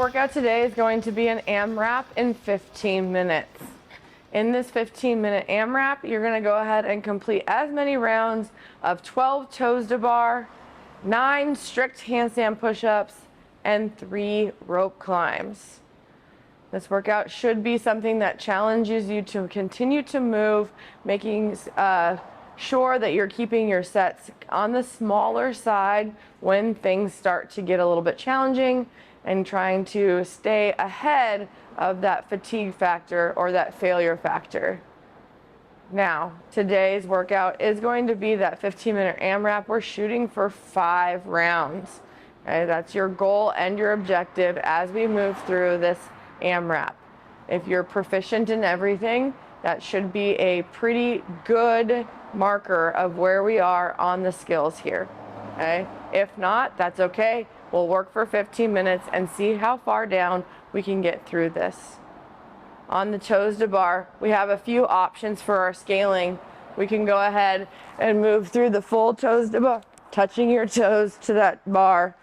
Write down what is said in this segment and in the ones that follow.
workout today is going to be an AMRAP in 15 minutes. In this 15-minute AMRAP, you're going to go ahead and complete as many rounds of 12 toes to bar, 9 strict handstand push-ups, and 3 rope climbs. This workout should be something that challenges you to continue to move, making sure that you're keeping your sets on the smaller side when things start to get a little bit challenging, and trying to stay ahead of that fatigue factor or that failure factor. Now, today's workout is going to be that 15-minute AMRAP. We're shooting for 5 rounds. Okay, that's your goal and your objective as we move through this AMRAP. If you're proficient in everything, that should be a pretty good marker of where we are on the skills here. Okay? If not, that's okay. We'll work for 15 minutes and see how far down we can get through this. On the toes to bar, we have a few options for our scaling. We can go ahead and move through the full toes to bar, touching your toes to that bar.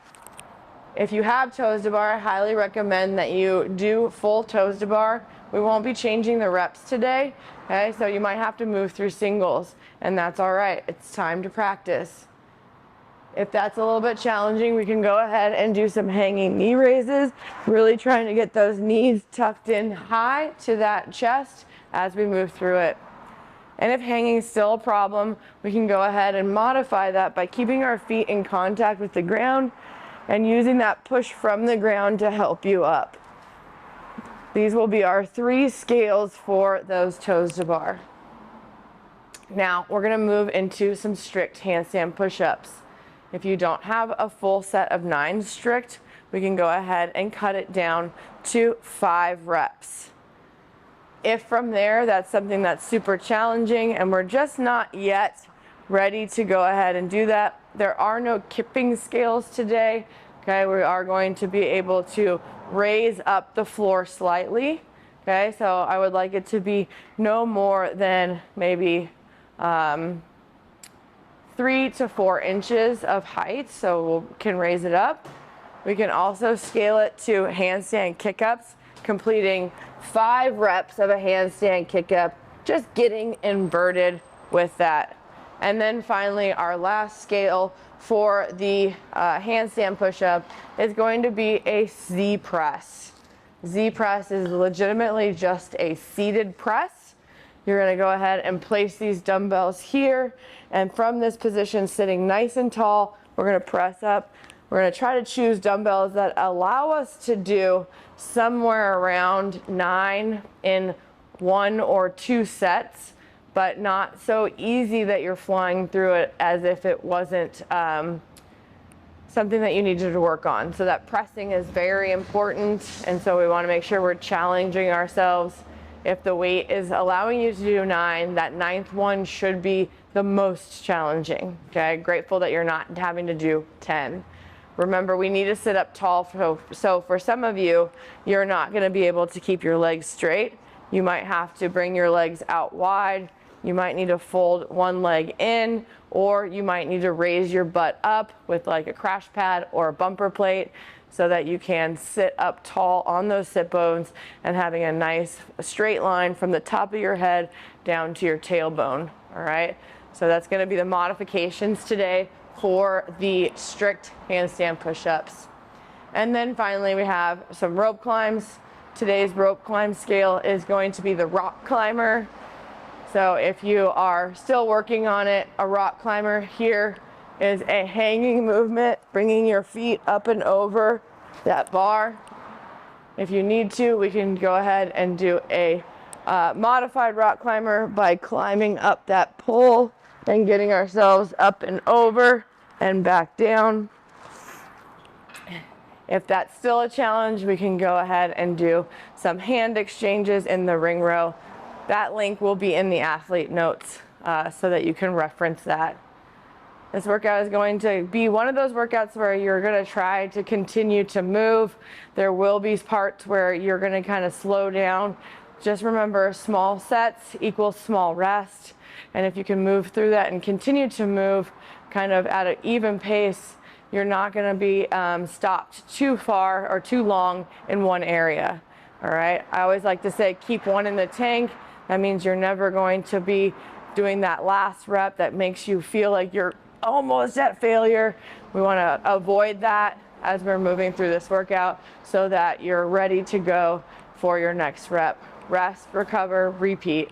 If you have toes to bar, I highly recommend that you do full toes to bar. We won't be changing the reps today, okay? So you might have to move through singles, and that's all right. It's time to practice. If that's a little bit challenging, we can go ahead and do some hanging knee raises, really trying to get those knees tucked in high to that chest as we move through it. And if hanging is still a problem, we can go ahead and modify that by keeping our feet in contact with the ground and using that push from the ground to help you up. These will be our 3 scales for those toes to bar. Now, we're going to move into some strict handstand push-ups. If you don't have a full set of 9 strict, we can go ahead and cut it down to 5 reps. If from there, that's something that's super challenging and we're just not yet ready to go ahead and do that, there are no kipping scales today. Okay, we are going to be able to raise up the floor slightly. Okay, so I would like it to be no more than maybe 3 to 4 inches of height, so we can raise it up. We can also scale it to handstand kick-ups, completing 5 reps of a handstand kick-up, just getting inverted with that. And then finally, our last scale for the handstand push-up is going to be a Z press. Z press is legitimately just a seated press. You're going to go ahead and place these dumbbells here, and from this position, sitting nice and tall, we're going to press up. We're going to try to choose dumbbells that allow us to do somewhere around 9 in 1 or 2 sets, but not so easy that you're flying through it as if it wasn't something that you needed to work on. So that pressing is very important, and so we want to make sure we're challenging ourselves. If the weight is allowing you to do 9, that 9th one should be the most challenging. Okay, grateful that you're not having to do 10. Remember, we need to sit up tall, so for some of you, you're not going to be able to keep your legs straight. You might have to bring your legs out wide. You might need to fold one leg in, or you might need to raise your butt up with like a crash pad or a bumper plate so that you can sit up tall on those sit bones and having a nice straight line from the top of your head down to your tailbone. All right, so that's going to be the modifications today for the strict handstand push-ups. And then finally, we have some rope climbs. Today's rope climb scale is going to be the rock climber. So if you are still working on it, a rock climber here is a hanging movement, bringing your feet up and over that bar. If you need to, we can go ahead and do a modified rock climber by climbing up that pole and getting ourselves up and over and back down. If that's still a challenge, we can go ahead and do some hand exchanges in the ring row. That link will be in the athlete notes so that you can reference that. This workout is going to be one of those workouts where you're going to try to continue to move. There will be parts where you're going to kind of slow down. Just remember, small sets equals small rest. And if you can move through that and continue to move kind of at an even pace, you're not going to be stopped too far or too long in one area. All right, I always like to say keep one in the tank. That means you're never going to be doing that last rep that makes you feel like you're almost at failure. We want to avoid that as we're moving through this workout so that you're ready to go for your next rep. Rest, recover, repeat.